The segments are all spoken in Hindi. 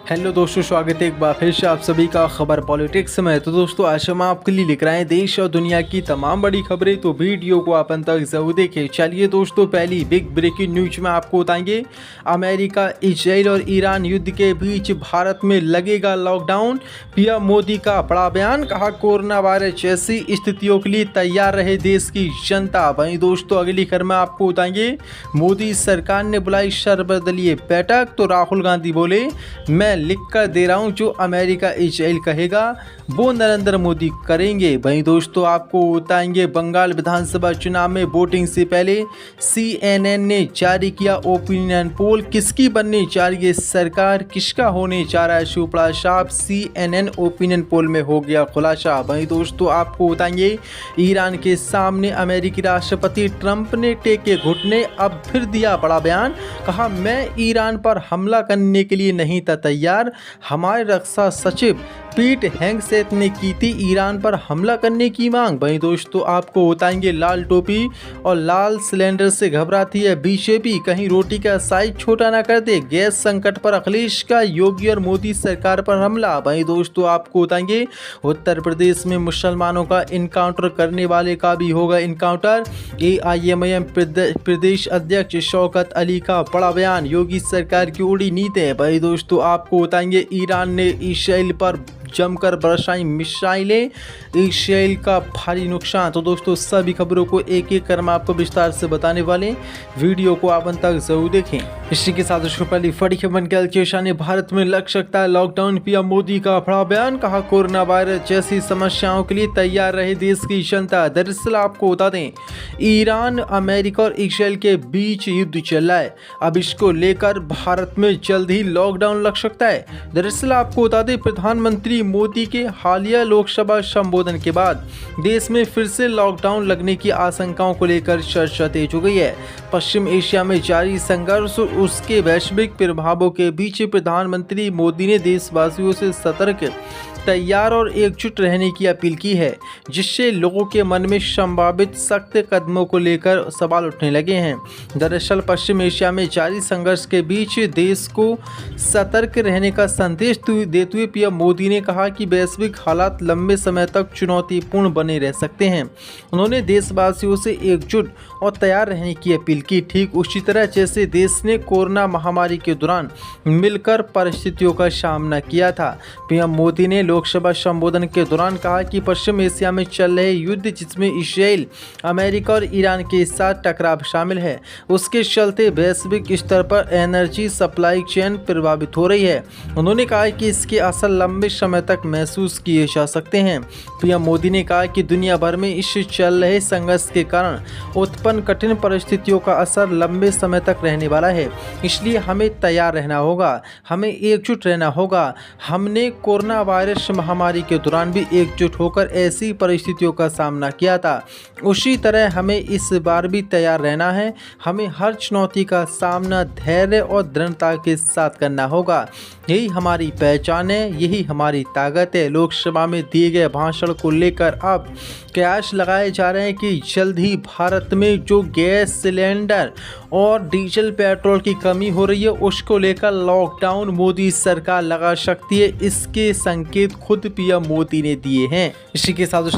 हेलो दोस्तों, स्वागत है एक बार फिर से आप सभी का खबर पॉलिटिक्स में। तो दोस्तों, आज हम आपके लिए लेकर आए हैं देश और दुनिया की तमाम बड़ी खबरें। तो वीडियो को आप अंत तक जरूर देखें। चलिए दोस्तों, पहली बिग ब्रेकिंग न्यूज में आपको बताएंगे अमेरिका, इजराइल और ईरान युद्ध के बीच भारत में लगेगा लॉकडाउन। पीएम मोदी का बड़ा बयान, कहा कोरोना वायरस जैसी स्थितियों के लिए तैयार रहे देश की जनता। वहीं दोस्तों, अगली खबर में आपको बताएंगे मोदी सरकार ने बुलाई सर्वदलीय बैठक। तो राहुल गांधी बोले, मैं लिख कर दे रहा हूं, जो अमेरिका इजराइल कहेगा वो नरेंद्र मोदी करेंगे। वहीं दोस्तों, आपको बताएंगे बंगाल विधानसभा चुनाव में वोटिंग से पहले CNN ने जारी किया ओपिनियन पोल। किसकी बनने जा रही है सरकार, किसका होने जा रहा है सुपड़ा साहब, CNN ओपिनियन पोल में हो गया खुलासा। वहीं दोस्तों, आपको बताएंगे ईरान के सामने अमेरिकी राष्ट्रपति ट्रंप ने टेके घुटने, अब फिर दिया बड़ा बयान। कहा, मैं ईरान पर हमला करने के लिए नहीं था तैयार। हमारे रक्षा सचिव पीट हेगसेथ ने की थी ईरान पर हमला करने की मांग। वहीं दोस्तों, आपको बताएंगे लाल टोपी और लाल सिलेंडर से घबराती है बीजेपी, कहीं रोटी का साइज छोटा ना कर दे। गैस संकट पर अखिलेश का योगी और मोदी सरकार पर हमला। वहीं दोस्तों, आपको बताएंगे उत्तर प्रदेश में मुसलमानों का इनकाउंटर करने वाले का भी होगा इनकाउंटर। AIMIM प्रदेश अध्यक्ष शौकत अली का बड़ा बयान, योगी सरकार की उड़ी नीति। वहीं दोस्तों, आपको बताएंगे ईरान ने इजराइल पर जमकर बरसाई मिसाइलें, इजराइल का भारी नुकसान। तो दोस्तों, सभी खबरों को एक एक कर हम आपको विस्तार से बताने वाले, वीडियो को आप अंत तक जरूर देखें। इसी के साथ पहली बड़ी खबर के भारत में लग सकता है लॉकडाउन। पीएम मोदी का बड़ा बयान, कहा कोरोना वायरस जैसी समस्याओं के लिए तैयार रहे देश की जनता। दरअसल आपको बता दें, ईरान, अमेरिका और इजराइल के बीच युद्ध चल रहा है। अब इसको लेकर भारत में जल्द ही लॉकडाउन लग सकता है। दरअसल आपको बता दें, प्रधानमंत्री मोदी के हालिया लोकसभा संबोधन के बाद देश में फिर से लॉकडाउन लगने की आशंकाओं को लेकर चर्चा तेज हो गई है। पश्चिम एशिया में जारी संघर्ष और उसके वैश्विक प्रभावों के बीच प्रधानमंत्री मोदी ने देशवासियों से सतर्क, तैयार और एकजुट रहने की अपील की है, जिससे लोगों के मन में संभावित सख्त कदमों को लेकर सवाल उठने लगे हैं। दरअसल पश्चिम एशिया में जारी संघर्ष के बीच देश को सतर्क रहने का संदेश देते हुए पीएम मोदी ने कहा कि वैश्विक हालात लंबे समय तक चुनौतीपूर्ण बने रह सकते हैं। उन्होंने देशवासियों से एकजुट और तैयार रहने की अपील की, ठीक उसी तरह जैसे देश ने कोरोना महामारी के दौरान मिलकर परिस्थितियों का सामना किया था। पीएम मोदी ने लोकसभा संबोधन के दौरान कहा कि पश्चिम एशिया में चल रहे युद्ध, जिसमें इजराइल, अमेरिका और ईरान के साथ टकराव शामिल है, उसके चलते वैश्विक स्तर पर एनर्जी सप्लाई चेन प्रभावित हो रही है। उन्होंने कहा कि इसके असर लंबे समय तक महसूस किए जा सकते हैं। पीएम मोदी ने कहा कि दुनिया भर में इस चल रहे संघर्ष के कारण उत्पन्न कठिन परिस्थितियों का असर लंबे समय तक रहने वाला है, इसलिए हमें तैयार रहना होगा, हमें एकजुट रहना होगा। हमने कोरोना वायरस महामारी के दौरान भी एकजुट होकर ऐसी परिस्थितियों का सामना किया था, उसी तरह हमें इस बार भी तैयार रहना है। हमें हर चुनौती का सामना धैर्य और दृढ़ता के साथ करना होगा। यही हमारी पहचान है, यही हमारी ताकत है। लोकसभा में दिए गए भाषण को लेकर अब कयास लगाए जा रहे हैं कि जल्द ही भारत में जो गैस सिलेंडर और डीजल पेट्रोल की कमी हो रही है, उसको लेकर लॉकडाउन मोदी सरकार लगा सकती है। इसके संकेत खुद पीएम मोदी ने दिए हैं। इसी के साथ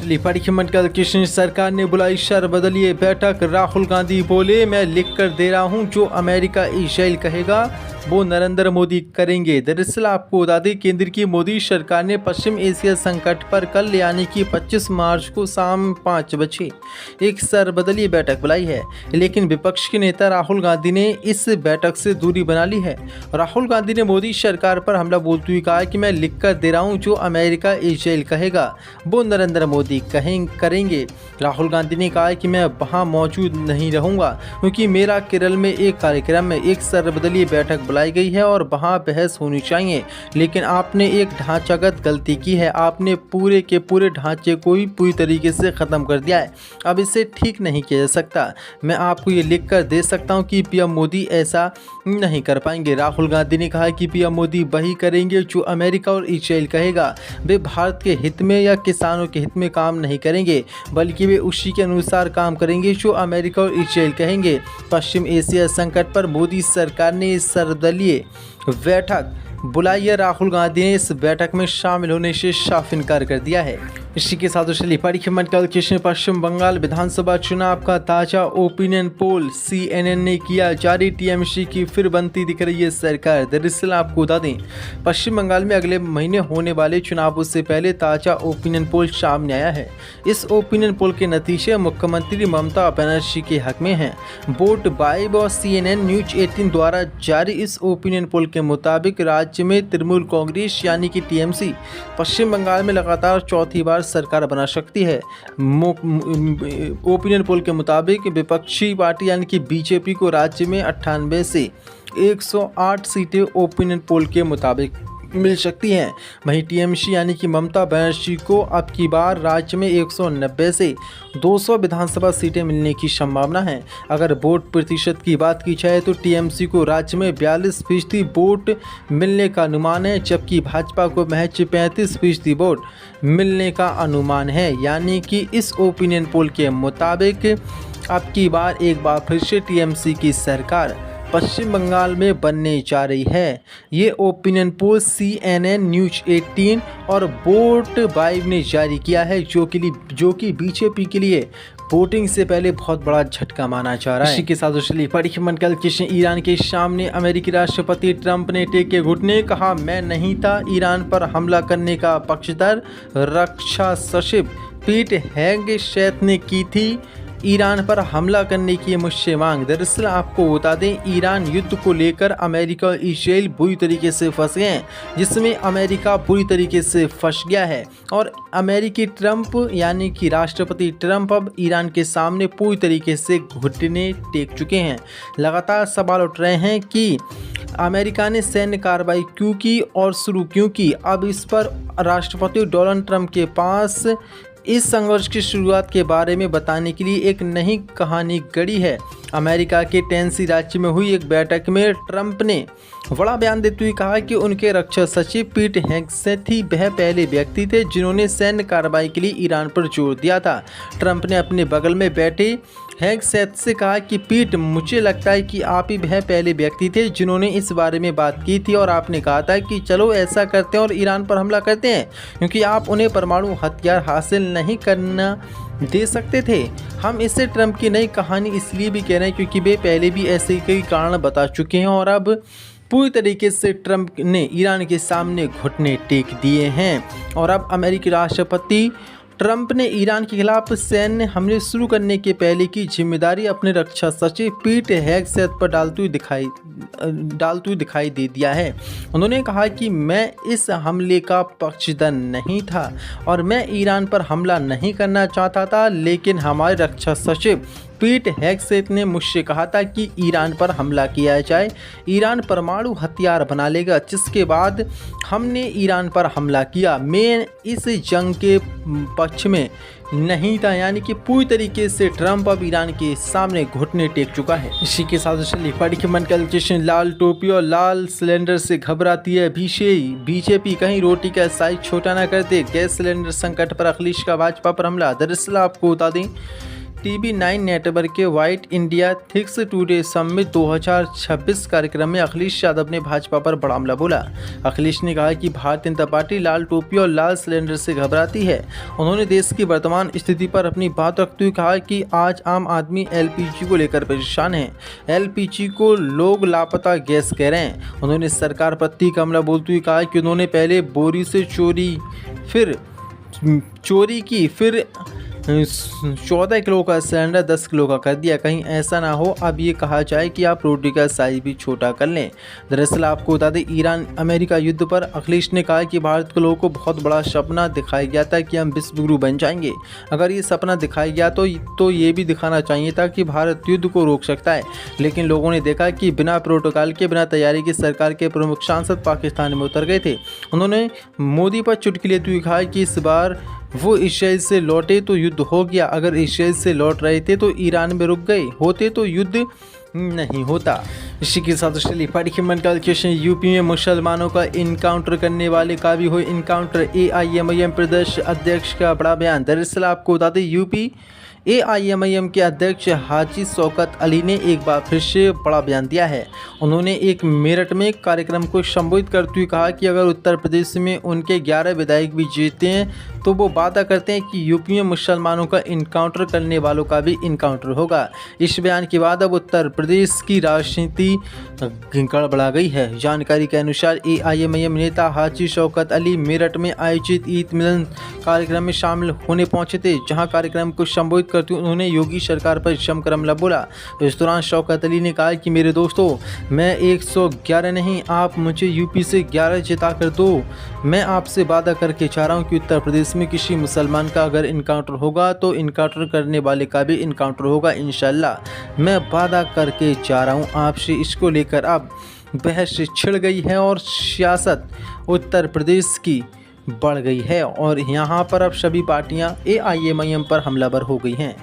किशन सरकार ने बुलाई सर्वदलीय बैठक। राहुल गांधी बोले, मैं लिख कर दे रहा हूं, जो अमेरिका इजराइल कहेगा वो नरेंद्र मोदी करेंगे। दरअसल आपको बता दें, केंद्र की मोदी सरकार ने पश्चिम एशिया संकट पर कल यानी कि 25 मार्च को शाम 5 बजे एक सर्वदलीय बैठक बुलाई है, लेकिन विपक्ष के नेता राहुल गांधी ने इस बैठक से दूरी बना ली है। राहुल गांधी ने मोदी सरकार पर हमला बोलते हुए कहा कि मैं लिख कर दे रहा हूं, जो अमेरिका इजराइल कहेगा वो नरेंद्र मोदी करेंगे। राहुल गांधी ने कहा कि मैं वहां मौजूद नहीं रहूंगा, क्योंकि मेरा केरल में एक कार्यक्रम में एक सर्वदलीय बैठक बुलाई गई है और वहां बहस होनी चाहिए, लेकिन आपने एक ढांचागत गलती की है। आपने पूरे के पूरे ढांचे को ही पूरी तरीके से ख़त्म कर दिया है। अब इसे ठीक नहीं किया जा सकता। मैं आपको ये लिख कर दे सकता हूं कि पीएम मोदी ऐसा नहीं कर पाएंगे। राहुल गांधी ने कहा कि पीएम मोदी वही करेंगे जो अमेरिका और इजराइल कहेगा। वे भारत के हित में या किसानों के हित में काम नहीं करेंगे, बल्कि वे उसी के अनुसार काम करेंगे जो अमेरिका और इजराइल कहेंगे। पश्चिम एशिया संकट पर मोदी सरकार ने सर्वदलीय बैठक बुलाइए, राहुल गांधी ने इस बैठक में शामिल होने से साफ इनकार कर दिया है। इसी के साथ चलिए बड़ी खबर कल कृष्ण पश्चिम बंगाल विधानसभा चुनाव का ताजा ओपिनियन पोल CNN ने किया जारी। TMC की फिर बनती दिख रही है सरकार। दरअसल आपको बता दें, पश्चिम बंगाल में अगले महीने होने वाले चुनावों से पहले ताजा ओपिनियन पोल सामने आया है। इस ओपिनियन पोल के नतीजे मुख्यमंत्री ममता बनर्जी के हक में हैं। वोट वाइब और CNN न्यूज 18 द्वारा जारी इस ओपिनियन पोल के मुताबिक राज्य में तृणमूल कांग्रेस यानी कि TMC पश्चिम बंगाल में लगातार चौथी बार सरकार बना सकती है। ओपिनियन पोल के मुताबिक विपक्षी पार्टी यानी कि BJP को राज्य में 98 से 108 सीटें ओपिनियन पोल के मुताबिक मिल सकती हैं। वहीं TMC यानी कि ममता बनर्जी को अब की बार राज्य में 190 से 200 विधानसभा सीटें मिलने की संभावना है। अगर वोट प्रतिशत की बात की जाए तो TMC को राज्य में 42% वोट मिलने का अनुमान है, जबकि भाजपा को महज 35% वोट मिलने का अनुमान है। यानी कि इस ओपिनियन पोल के मुताबिक अब की बार एक बार फिर से TMC की सरकार पश्चिम बंगाल में बनने जा रही है। ये ओपिनियन पोल CNN न्यूज 18 और वोट वाइब ने जारी किया है, जो कि BJP के लिए वोटिंग से पहले बहुत बड़ा झटका माना जा रहा है। इसी के साथ चलिए बड़ी खबर कल कृष्ण ईरान के सामने अमेरिकी राष्ट्रपति ट्रंप ने टेके घुटने, कहा मैं नहीं था ईरान पर हमला करने का पक्षधर। रक्षा सचिव पीट हेगसेथ ने की थी ईरान पर हमला करने की मुझसे मांग। दरअसल आपको बता दें, ईरान युद्ध को लेकर अमेरिका और इजराइल बुरी तरीके से फंस गए हैं, जिसमें अमेरिका बुरी तरीके से फंस गया है और अमेरिकी ट्रंप यानी कि राष्ट्रपति ट्रंप अब ईरान के सामने पूरी तरीके से घुटने टेक चुके हैं। लगातार सवाल उठ रहे हैं कि अमेरिका ने सैन्य कार्रवाई क्यों की और शुरू क्यों की। अब इस पर राष्ट्रपति डोनाल्ड ट्रंप के पास इस संघर्ष की शुरुआत के बारे में बताने के लिए एक नई कहानी गढ़ी है। अमेरिका के टेनेसी राज्य में हुई एक बैठक में ट्रंप ने बड़ा बयान देते हुए कहा कि उनके रक्षा सचिव पीट हेगसेथ ही वह पहले व्यक्ति थे जिन्होंने सैन्य कार्रवाई के लिए ईरान पर जोर दिया था। ट्रंप ने अपने बगल में बैठे हेगसेथ से कहा कि पीट, मुझे लगता है कि आप ही वह पहले व्यक्ति थे जिन्होंने इस बारे में बात की थी और आपने कहा था कि चलो ऐसा करते हैं और ईरान पर हमला करते हैं, क्योंकि आप उन्हें परमाणु हथियार हासिल नहीं करना दे सकते थे। हम इसे ट्रंप की नई कहानी इसलिए भी कह रहे हैं क्योंकि वे पहले भी ऐसे कई कारण बता चुके हैं और अब पूरी तरीके से ट्रंप ने ईरान के सामने घुटने टेक दिए हैं। और अब अमेरिकी राष्ट्रपति ट्रंप ने ईरान के खिलाफ सैन्य हमले शुरू करने के पहले की जिम्मेदारी अपने रक्षा सचिव पीट हेगसेथ पर डालते हुए दिखाई दे दिया है। उन्होंने कहा कि मैं इस हमले का पक्षधर नहीं था और मैं ईरान पर हमला नहीं करना चाहता था, लेकिन हमारे रक्षा सचिव पीट हेगसेथ ने मुझसे कहा था कि ईरान पर हमला किया जाए। ईरान परमाणु हथियार बना लेगा, जिसके बाद हमने ईरान पर हमला किया। मैं इस जंग के पक्ष में नहीं था। यानी कि पूरी तरीके से ट्रंप अब ईरान के सामने घुटने टेक चुका है। इसी के साथ चलिए बड़ी खबर कल कृष्ण लाल टोपी और लाल सिलेंडर से घबराती है बीजेपी, कहीं रोटी का साइज छोटा ना कर दे। गैस सिलेंडर संकट पर अखिलेश का भाजपा पर हमला। दरअसल आपको बता दें, TV9 नेटवर्क के white India thinks today summit 2026 कार्यक्रम में अखिलेश यादव ने भाजपा पर बड़ा हमला बोला। अखिलेश ने कहा कि भारतीय जनता पार्टी लाल टोपी और लाल सिलेंडर से घबराती है। उन्होंने देश की वर्तमान स्थिति पर अपनी बात रखते हुए कहा कि आज आम आदमी LPG को लेकर परेशान है। LPG को लोग लापता गैस कह रहे हैं। उन्होंने सरकार पर तीखा हमला बोलते हुए कहा कि उन्होंने पहले बोरी से चोरी की, फिर 14 किलो का सिलेंडर 10 किलो का कर दिया। कहीं ऐसा ना हो अब ये कहा जाए कि आप रोटी का साइज भी छोटा कर लें। दरअसल आपको बता दें, ईरान अमेरिका युद्ध पर अखिलेश ने कहा कि भारत के लोगों को बहुत बड़ा सपना दिखाया गया था कि हम विश्व गुरु बन जाएंगे। अगर ये सपना दिखाया गया तो ये भी दिखाना चाहिए था कि भारत युद्ध को रोक सकता है, लेकिन लोगों ने देखा कि बिना प्रोटोकॉल के, बिना तैयारी के सरकार के प्रमुख सांसद पाकिस्तान में उतर गए थे। उन्होंने मोदी पर चुटकी लेते हुए कहा कि इस बार वो इजराइल से लौटे तो युद्ध हो गया। अगर इजराइल से लौट रहे थे तो ईरान में रुक गए होते तो युद्ध नहीं होता। इसी के साथ चलिए बड़ी खबर कल कृष्ण यूपी में मुसलमानों का इनकाउंटर करने वाले का भी हुए इनकाउंटर। AIMIM प्रदेश अध्यक्ष का बड़ा बयान। दरअसल आपको बता दें, यूपी एआईएमआईएम के अध्यक्ष हाजी शौकत अली ने एक बार फिर से बड़ा बयान दिया है। उन्होंने एक मेरठ में कार्यक्रम को संबोधित करते हुए कहा कि अगर उत्तर प्रदेश में उनके 11 विधायक भी जीतते हैं तो वो वादा करते हैं कि यूपी में मुसलमानों का इनकाउंटर करने वालों का भी इनकाउंटर होगा। इस बयान के बाद अब उत्तर प्रदेश की राजनीति गड़बड़ा गई है। जानकारी के अनुसार एआईएमआईएम नेता हाजी शौकत अली मेरठ में आयोजित ईद मिलन कार्यक्रम में शामिल होने पहुंचे थे, जहां कार्यक्रम को संबोधित करते हुए उन्होंने योगी सरकार पर जमकर हमला बोला। इस दौरान शौकत अली ने कहा कि मेरे दोस्तों, मैं 111 नहीं, आप मुझे यूपी से 11 जिता कर दो। मैं आपसे वादा करके चाह रहा हूँ कि उत्तर प्रदेश में किसी मुसलमान का अगर इनकाउंटर होगा तो इनकाउंटर करने वाले का भी इनकाउंटर होगा इंशाल्लाह। मैं वादा करके चाह रहा हूँ आपसे। इसको लेकर अब बहस छिड़ गई है और सियासत उत्तर प्रदेश की बढ़ गई है और यहाँ पर अब सभी पार्टियाँ एआईएमआईएम पर हमलावर हो गई हैं।